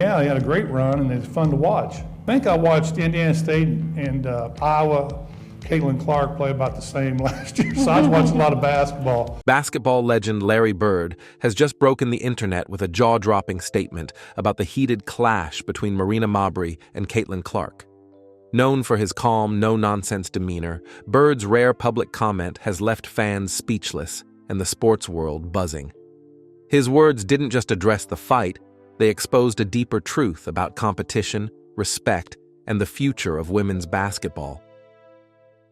Yeah, he had a great run, and it's fun to watch. I think I watched Indiana State and Iowa. Caitlin Clark play about the same last year, so I was watching a lot of basketball. Basketball legend Larry Bird has just broken the internet with a jaw-dropping statement about the heated clash between Marina Mabrey and Caitlin Clark. Known for his calm, no-nonsense demeanor, Bird's rare public comment has left fans speechless and the sports world buzzing. His words didn't just address the fight, they exposed a deeper truth about competition, respect, and the future of women's basketball.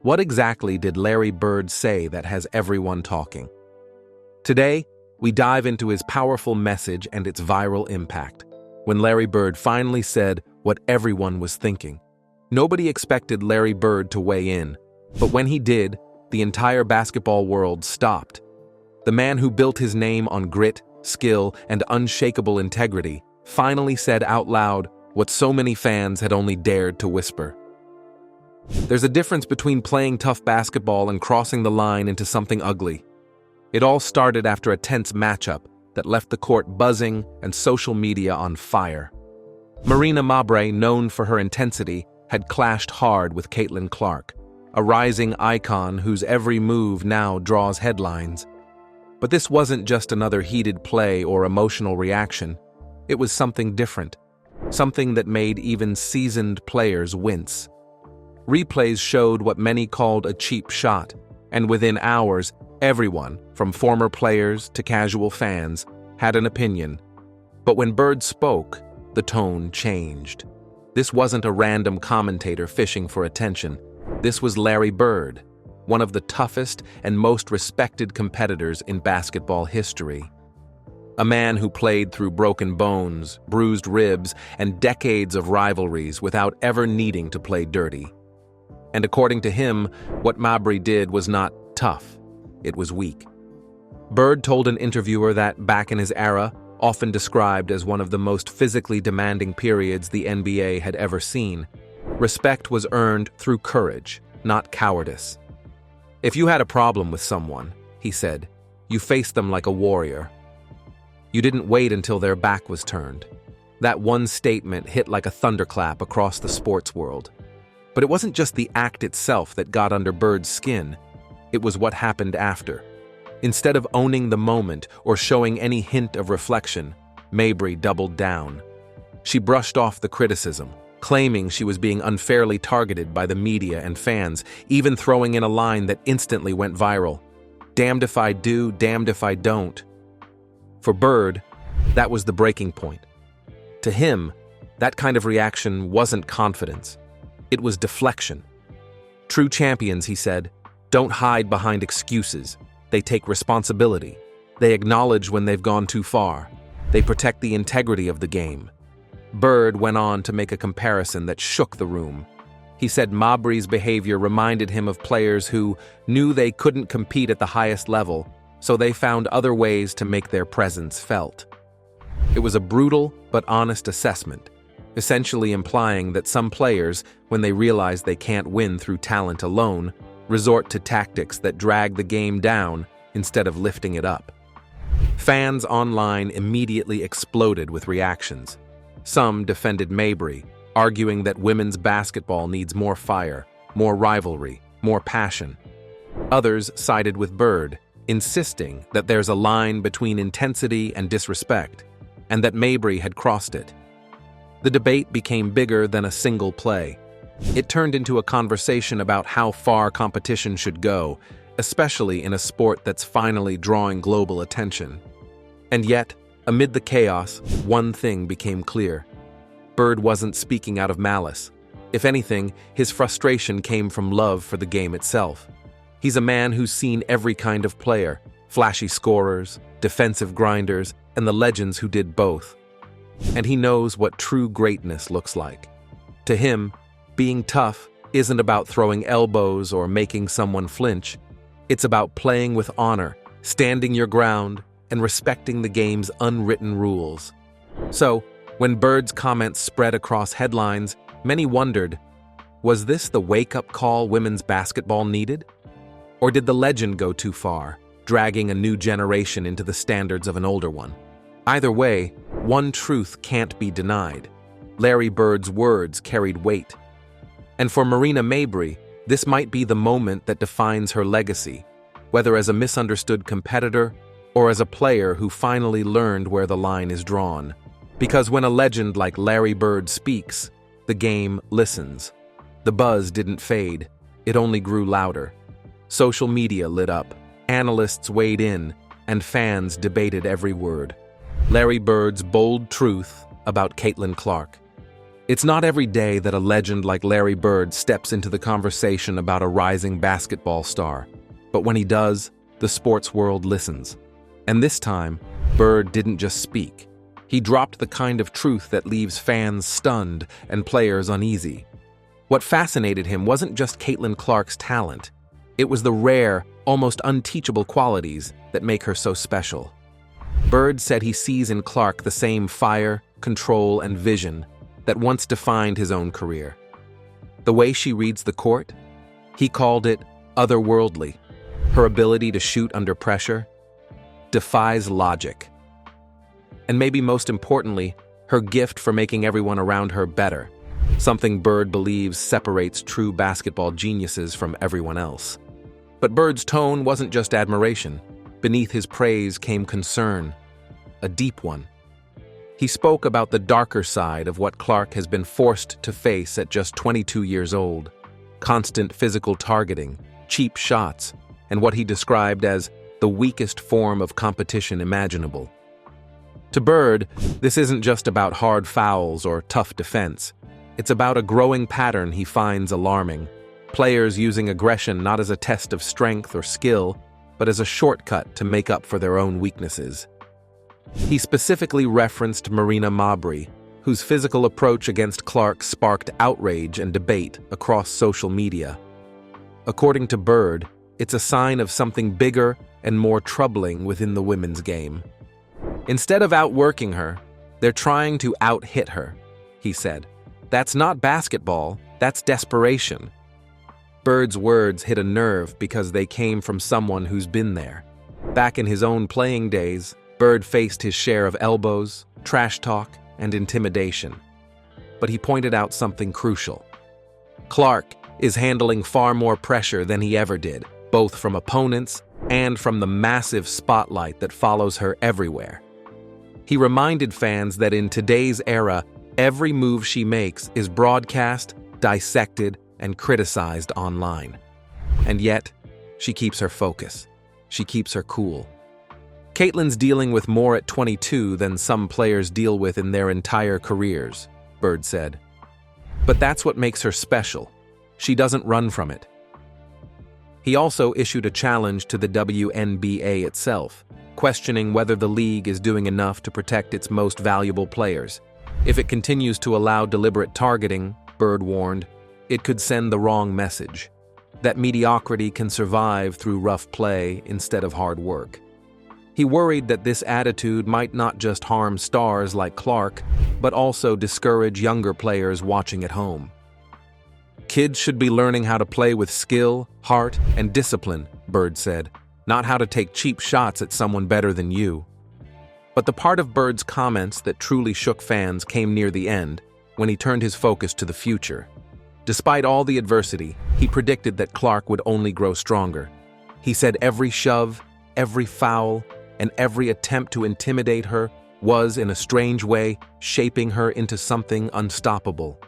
What exactly did Larry Bird say that has everyone talking? Today, we dive into his powerful message and its viral impact. When Larry Bird finally said what everyone was thinking. Nobody expected Larry Bird to weigh in, but when he did, the entire basketball world stopped. The man who built his name on grit, skill, and unshakable integrity finally said out loud what so many fans had only dared to whisper. There's a difference between playing tough basketball and crossing the line into something ugly. It all started after a tense matchup that left the court buzzing and social media on fire. Marina Mabrey, known for her intensity, had clashed hard with Caitlin Clark, a rising icon whose every move now draws headlines. But this wasn't just another heated play or emotional reaction. It was something different, something that made even seasoned players wince. Replays showed what many called a cheap shot, and within hours, everyone, from former players to casual fans, had an opinion. But when Bird spoke, the tone changed. This wasn't a random commentator fishing for attention. This was Larry Bird, one of the toughest and most respected competitors in basketball history. A man who played through broken bones, bruised ribs, and decades of rivalries without ever needing to play dirty. And according to him, what Mabrey did was not tough, it was weak. Bird told an interviewer that back in his era, often described as one of the most physically demanding periods the NBA had ever seen, respect was earned through courage, not cowardice. If you had a problem with someone, he said, you faced them like a warrior. You didn't wait until their back was turned. That one statement hit like a thunderclap across the sports world. But it wasn't just the act itself that got under Bird's skin, it was what happened after. Instead of owning the moment or showing any hint of reflection, Mabrey doubled down. She brushed off the criticism, claiming she was being unfairly targeted by the media and fans, even throwing in a line that instantly went viral. Damned if I do, damned if I don't. For Bird, that was the breaking point. To him, that kind of reaction wasn't confidence. It was deflection. True champions, he said, don't hide behind excuses. They take responsibility. They acknowledge when they've gone too far. They protect the integrity of the game. Bird went on to make a comparison that shook the room. He said Mabrey's behavior reminded him of players who knew they couldn't compete at the highest level, so they found other ways to make their presence felt. It was a brutal but honest assessment, essentially implying that some players, when they realize they can't win through talent alone, resort to tactics that drag the game down instead of lifting it up. Fans online immediately exploded with reactions. Some defended Mabrey, arguing that women's basketball needs more fire, more rivalry, more passion. Others sided with Bird, insisting that there's a line between intensity and disrespect, and that Mabrey had crossed it. The debate became bigger than a single play. It turned into a conversation about how far competition should go, especially in a sport that's finally drawing global attention. And yet, amid the chaos, one thing became clear. Bird wasn't speaking out of malice. If anything, his frustration came from love for the game itself. He's a man who's seen every kind of player, flashy scorers, defensive grinders, and the legends who did both. And he knows what true greatness looks like. To him, being tough isn't about throwing elbows or making someone flinch. It's about playing with honor, standing your ground, and respecting the game's unwritten rules. So, when Bird's comments spread across headlines, many wondered, was this the wake-up call women's basketball needed? Or did the legend go too far, dragging a new generation into the standards of an older one? Either way, one truth can't be denied. Larry Bird's words carried weight. And for Marina Mabrey, this might be the moment that defines her legacy, whether as a misunderstood competitor or as a player who finally learned where the line is drawn. Because when a legend like Larry Bird speaks, the game listens. The buzz didn't fade, it only grew louder. Social media lit up, analysts weighed in, and fans debated every word. Larry Bird's bold truth about Caitlin Clark. It's not every day that a legend like Larry Bird steps into the conversation about a rising basketball star, but when he does, the sports world listens. And this time, Bird didn't just speak. He dropped the kind of truth that leaves fans stunned and players uneasy. What fascinated him wasn't just Caitlin Clark's talent. It was the rare, almost unteachable qualities that make her so special. Bird said he sees in Clark the same fire, control, and vision that once defined his own career. The way she reads the court? He called it otherworldly. Her ability to shoot under pressure defies logic. And maybe most importantly, her gift for making everyone around her better, something Bird believes separates true basketball geniuses from everyone else. But Bird's tone wasn't just admiration. Beneath his praise came concern, a deep one. He spoke about the darker side of what Clark has been forced to face at just 22 years old: constant physical targeting, cheap shots, and what he described as the weakest form of competition imaginable. To Bird, this isn't just about hard fouls or tough defense. It's about a growing pattern he finds alarming. Players using aggression not as a test of strength or skill, but as a shortcut to make up for their own weaknesses. He specifically referenced Marina Mabrey, whose physical approach against Clark sparked outrage and debate across social media. According to Bird, it's a sign of something bigger and more troubling within the women's game. Instead of outworking her, they're trying to out-hit her, he said. That's not basketball, that's desperation. Bird's words hit a nerve because they came from someone who's been there. Back in his own playing days, Bird faced his share of elbows, trash talk, and intimidation. But he pointed out something crucial. Clark is handling far more pressure than he ever did, both from opponents and from the massive spotlight that follows her everywhere. He reminded fans that in today's era, every move she makes is broadcast, dissected, and criticized online. And yet, she keeps her focus. She keeps her cool. Caitlin's dealing with more at 22 than some players deal with in their entire careers, Bird said. But that's what makes her special. She doesn't run from it. He also issued a challenge to the WNBA itself, questioning whether the league is doing enough to protect its most valuable players. If it continues to allow deliberate targeting, Bird warned, it could send the wrong message, that mediocrity can survive through rough play instead of hard work. He worried that this attitude might not just harm stars like Clark, but also discourage younger players watching at home. Kids should be learning how to play with skill, heart, and discipline, Bird said, not how to take cheap shots at someone better than you. But the part of Bird's comments that truly shook fans came near the end, when he turned his focus to the future. Despite all the adversity, he predicted that Clark would only grow stronger. He said every shove, every foul, and every attempt to intimidate her was, in a strange way, shaping her into something unstoppable.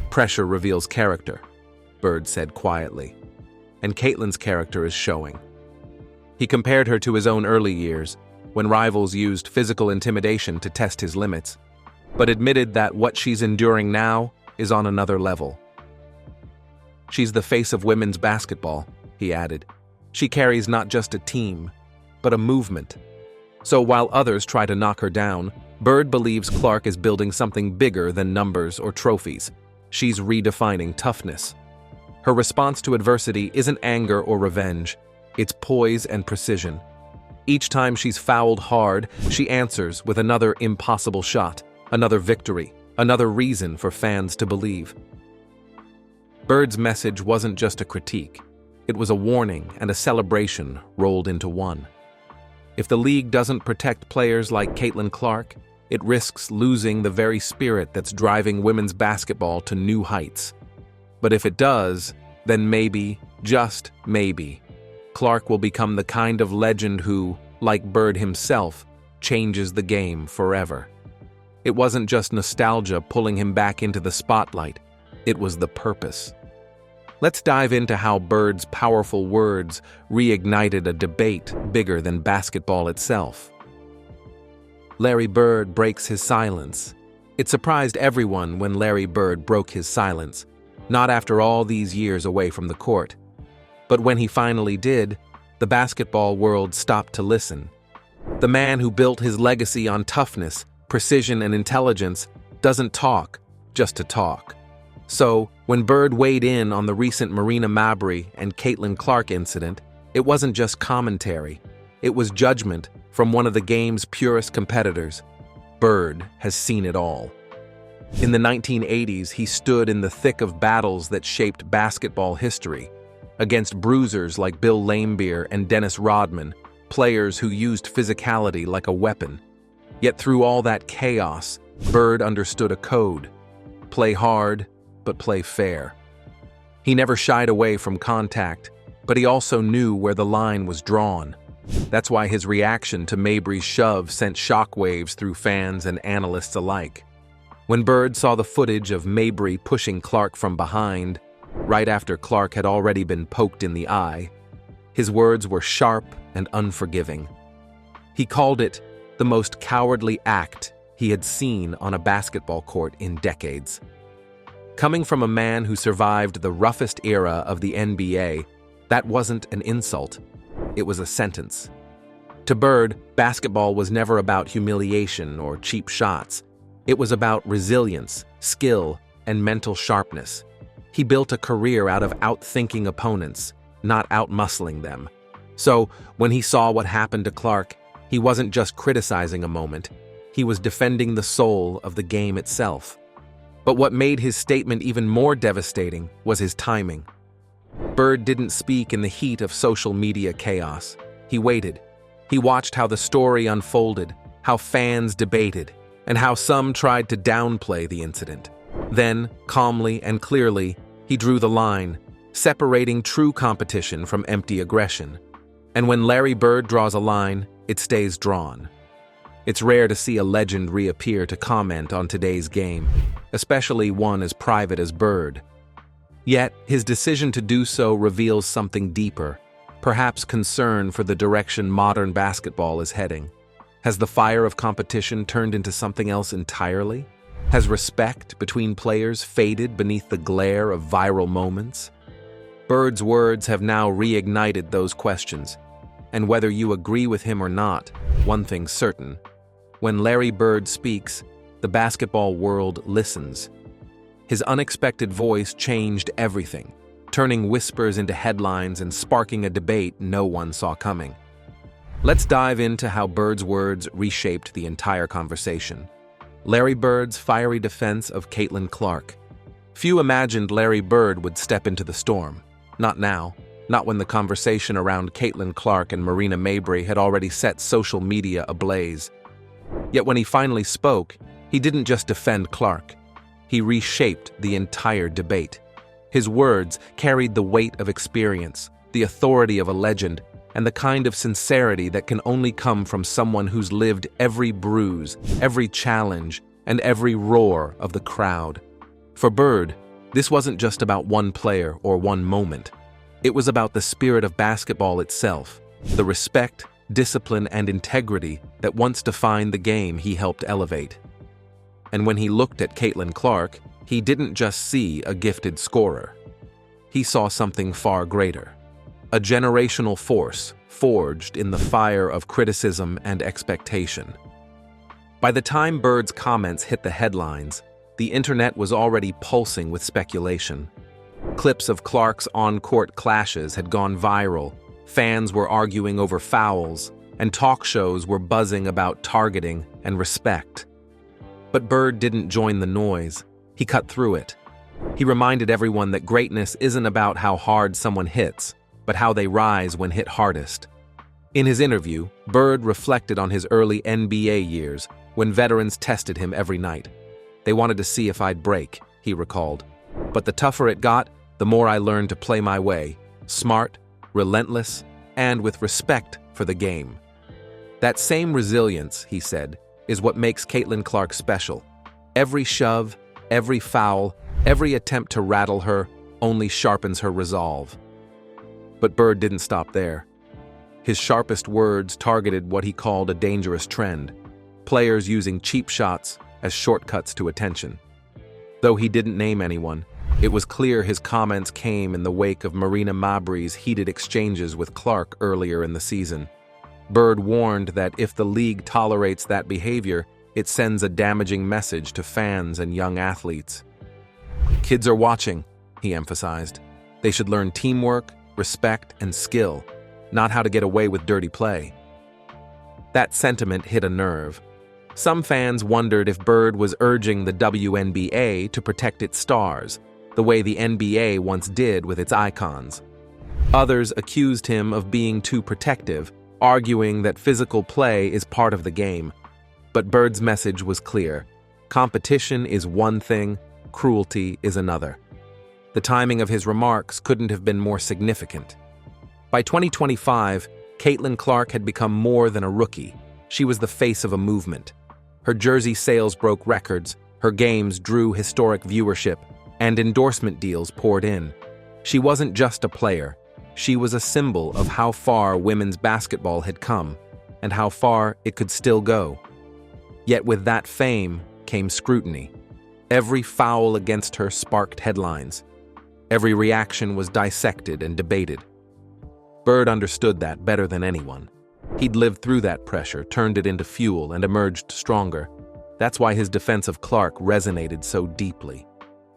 Pressure reveals character, Bird said quietly, and Caitlin's character is showing. He compared her to his own early years, when rivals used physical intimidation to test his limits, but admitted that what she's enduring now is on another level. She's the face of women's basketball, he added. She carries not just a team, but a movement. So while others try to knock her down, Bird believes Clark is building something bigger than numbers or trophies. She's redefining toughness. Her response to adversity isn't anger or revenge, it's poise and precision. Each time she's fouled hard, she answers with another impossible shot, another victory, another reason for fans to believe. Bird's message wasn't just a critique. It was a warning and a celebration rolled into one. If the league doesn't protect players like Caitlin Clark, it risks losing the very spirit that's driving women's basketball to new heights. But if it does, then maybe, just maybe, Clark will become the kind of legend who, like Bird himself, changes the game forever. It wasn't just nostalgia pulling him back into the spotlight, it was the purpose. Let's dive into how Bird's powerful words reignited a debate bigger than basketball itself. Larry Bird breaks his silence. It surprised everyone when Larry Bird broke his silence, not after all these years away from the court. But when he finally did, the basketball world stopped to listen. The man who built his legacy on toughness, precision, and intelligence doesn't talk just to talk. So, when Bird weighed in on the recent Marina Mabrey and Caitlin Clark incident, it wasn't just commentary. It was judgment from one of the game's purest competitors. Bird has seen it all. In the 1980s, he stood in the thick of battles that shaped basketball history, against bruisers like Bill Laimbeer and Dennis Rodman, players who used physicality like a weapon. Yet through all that chaos, Bird understood a code: play hard, but play fair. He never shied away from contact, but he also knew where the line was drawn. That's why his reaction to Mabrey's shove sent shockwaves through fans and analysts alike. When Bird saw the footage of Mabrey pushing Clark from behind, right after Clark had already been poked in the eye, his words were sharp and unforgiving. He called it the most cowardly act he had seen on a basketball court in decades. Coming from a man who survived the roughest era of the NBA, that wasn't an insult, it was a sentence. To Bird, basketball was never about humiliation or cheap shots. It was about resilience, skill, and mental sharpness. He built a career out of outthinking opponents, not outmuscling them. So, when he saw what happened to Clark, he wasn't just criticizing a moment, he was defending the soul of the game itself. But what made his statement even more devastating was his timing. Bird didn't speak in the heat of social media chaos. He waited. He watched how the story unfolded, how fans debated, and how some tried to downplay the incident. Then, calmly and clearly, he drew the line, separating true competition from empty aggression. And when Larry Bird draws a line, it stays drawn. It's rare to see a legend reappear to comment on today's game, especially one as private as Bird. Yet, his decision to do so reveals something deeper, perhaps concern for the direction modern basketball is heading. Has the fire of competition turned into something else entirely? Has respect between players faded beneath the glare of viral moments? Bird's words have now reignited those questions. And whether you agree with him or not, one thing's certain. When Larry Bird speaks, the basketball world listens. His unexpected voice changed everything, turning whispers into headlines and sparking a debate no one saw coming. Let's dive into how Bird's words reshaped the entire conversation. Larry Bird's fiery defense of Caitlin Clark. Few imagined Larry Bird would step into the storm. Not now. Not when the conversation around Caitlin Clark and Marina Mabrey had already set social media ablaze. Yet when he finally spoke, he didn't just defend Clark. He reshaped the entire debate. His words carried the weight of experience, the authority of a legend, and the kind of sincerity that can only come from someone who's lived every bruise, every challenge, and every roar of the crowd. For Bird, this wasn't just about one player or one moment. It was about the spirit of basketball itself, the respect, discipline, and integrity that once defined the game he helped elevate. And when he looked at Caitlin Clark, he didn't just see a gifted scorer. He saw something far greater. A generational force forged in the fire of criticism and expectation. By the time Bird's comments hit the headlines, the internet was already pulsing with speculation. Clips of Clark's on-court clashes had gone viral, fans were arguing over fouls, and talk shows were buzzing about targeting and respect. But Bird didn't join the noise. He cut through it. He reminded everyone that greatness isn't about how hard someone hits, but how they rise when hit hardest. In his interview, Bird reflected on his early NBA years, when veterans tested him every night. They wanted to see if I'd break, he recalled. But the tougher it got, the more I learned to play my way, smart, relentless, and with respect for the game. That same resilience, he said, is what makes Caitlin Clark special. Every shove, every foul, every attempt to rattle her only sharpens her resolve. But Bird didn't stop there. His sharpest words targeted what he called a dangerous trend, players using cheap shots as shortcuts to attention. Though he didn't name anyone, it was clear his comments came in the wake of Marina Mabrey's heated exchanges with Clark earlier in the season. Bird warned that if the league tolerates that behavior, it sends a damaging message to fans and young athletes. Kids are watching, he emphasized. They should learn teamwork, respect, and skill, not how to get away with dirty play. That sentiment hit a nerve. Some fans wondered if Bird was urging the WNBA to protect its stars, the way the NBA once did with its icons. Others accused him of being too protective, arguing that physical play is part of the game. But Bird's message was clear. Competition is one thing, cruelty is another. The timing of his remarks couldn't have been more significant. By 2025, Caitlin Clark had become more than a rookie. She was the face of a movement. Her jersey sales broke records, her games drew historic viewership, and endorsement deals poured in. She wasn't just a player. She was a symbol of how far women's basketball had come, and how far it could still go. Yet with that fame came scrutiny. Every foul against her sparked headlines. Every reaction was dissected and debated. Bird understood that better than anyone. He'd lived through that pressure, turned it into fuel, and emerged stronger. That's why his defense of Clark resonated so deeply.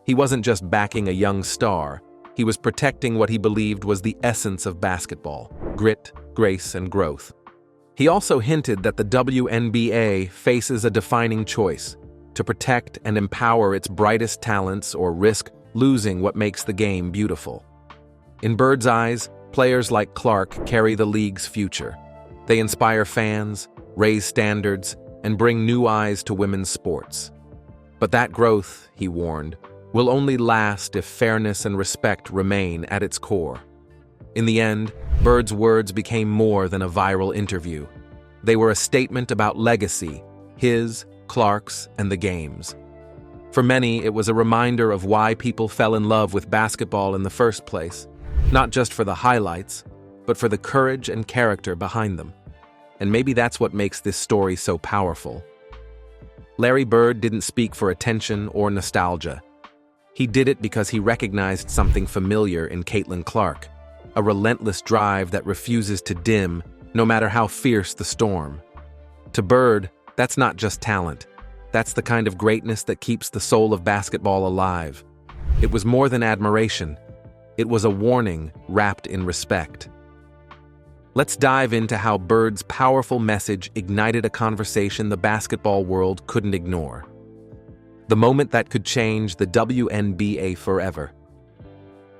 He wasn't just backing a young star, he was protecting what he believed was the essence of basketball: grit, grace, and growth. He also hinted that the WNBA faces a defining choice: to protect and empower its brightest talents or risk losing what makes the game beautiful. In Bird's eyes, players like Clark carry the league's future. They inspire fans, raise standards, and bring new eyes to women's sports. But that growth, he warned, will only last if fairness and respect remain at its core. In the end, Bird's words became more than a viral interview. They were a statement about legacy, his, Clark's, and the game's. For many, it was a reminder of why people fell in love with basketball in the first place, not just for the highlights, but for the courage and character behind them. And maybe that's what makes this story so powerful. Larry Bird didn't speak for attention or nostalgia. He did it because he recognized something familiar in Caitlin Clark, a relentless drive that refuses to dim, no matter how fierce the storm. To Bird, that's not just talent. That's the kind of greatness that keeps the soul of basketball alive. It was more than admiration. It was a warning wrapped in respect. Let's dive into how Bird's powerful message ignited a conversation the basketball world couldn't ignore. The moment that could change the WNBA forever.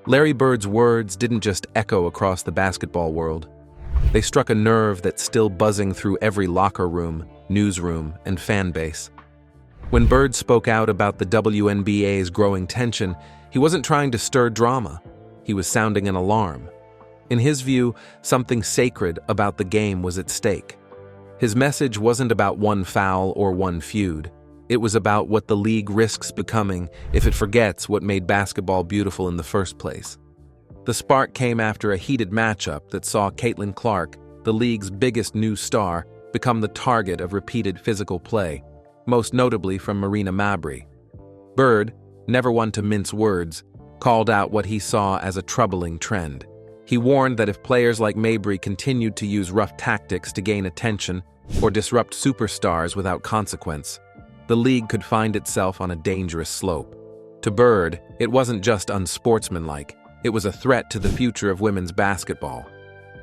Larry Bird's words didn't just echo across the basketball world. They struck a nerve that's still buzzing through every locker room, newsroom, and fan base. When Bird spoke out about the WNBA's growing tension, he wasn't trying to stir drama. He was sounding an alarm. In his view, something sacred about the game was at stake. His message wasn't about one foul or one feud. It was about what the league risks becoming if it forgets what made basketball beautiful in the first place. The spark came after a heated matchup that saw Caitlin Clark, the league's biggest new star, become the target of repeated physical play, most notably from Marina Mabrey. Bird, never one to mince words, called out what he saw as a troubling trend. He warned that if players like Mabrey continued to use rough tactics to gain attention or disrupt superstars without consequence, the league could find itself on a dangerous slope. To Bird, it wasn't just unsportsmanlike, it was a threat to the future of women's basketball.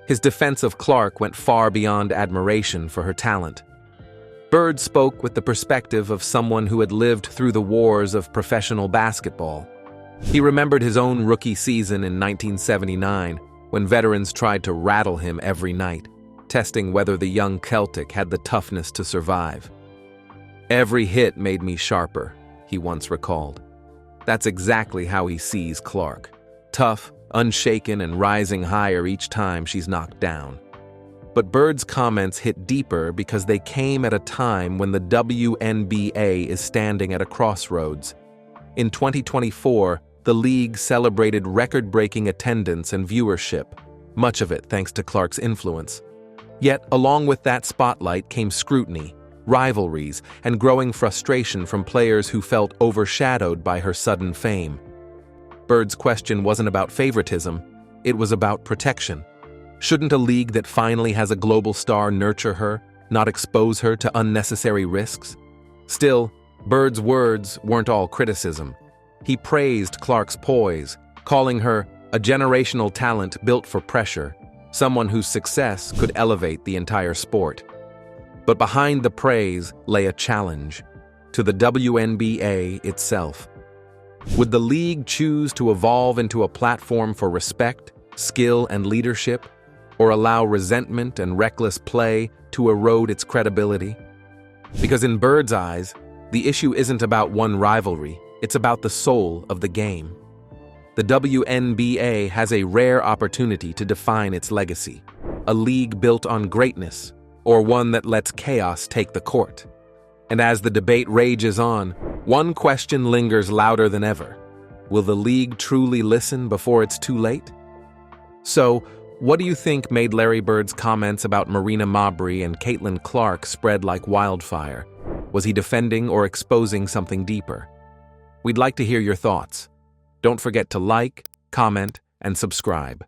His defense of Clark went far beyond admiration for her talent. Bird spoke with the perspective of someone who had lived through the wars of professional basketball. He remembered his own rookie season in 1979, when veterans tried to rattle him every night, testing whether the young Celtic had the toughness to survive. "Every hit made me sharper," he once recalled. That's exactly how he sees Clark. Tough, unshaken, and rising higher each time she's knocked down. But Bird's comments hit deeper because they came at a time when the WNBA is standing at a crossroads. In 2024, the league celebrated record-breaking attendance and viewership, much of it thanks to Clark's influence. Yet, along with that spotlight came scrutiny, rivalries, and growing frustration from players who felt overshadowed by her sudden fame. Bird's question wasn't about favoritism, it was about protection. Shouldn't a league that finally has a global star nurture her, not expose her to unnecessary risks? Still, Bird's words weren't all criticism. He praised Clark's poise, calling her a generational talent built for pressure, someone whose success could elevate the entire sport. But behind the praise lay a challenge to the WNBA itself. Would the league choose to evolve into a platform for respect, skill, and leadership, or allow resentment and reckless play to erode its credibility? Because in Bird's eyes, the issue isn't about one rivalry, it's about the soul of the game. The WNBA has a rare opportunity to define its legacy, a league built on greatness, or one that lets chaos take the court. And as the debate rages on, one question lingers louder than ever. Will the league truly listen before it's too late? So, what do you think made Larry Bird's comments about Marina Mabrey and Caitlin Clark spread like wildfire? Was he defending or exposing something deeper? We'd like to hear your thoughts. Don't forget to like, comment, and subscribe.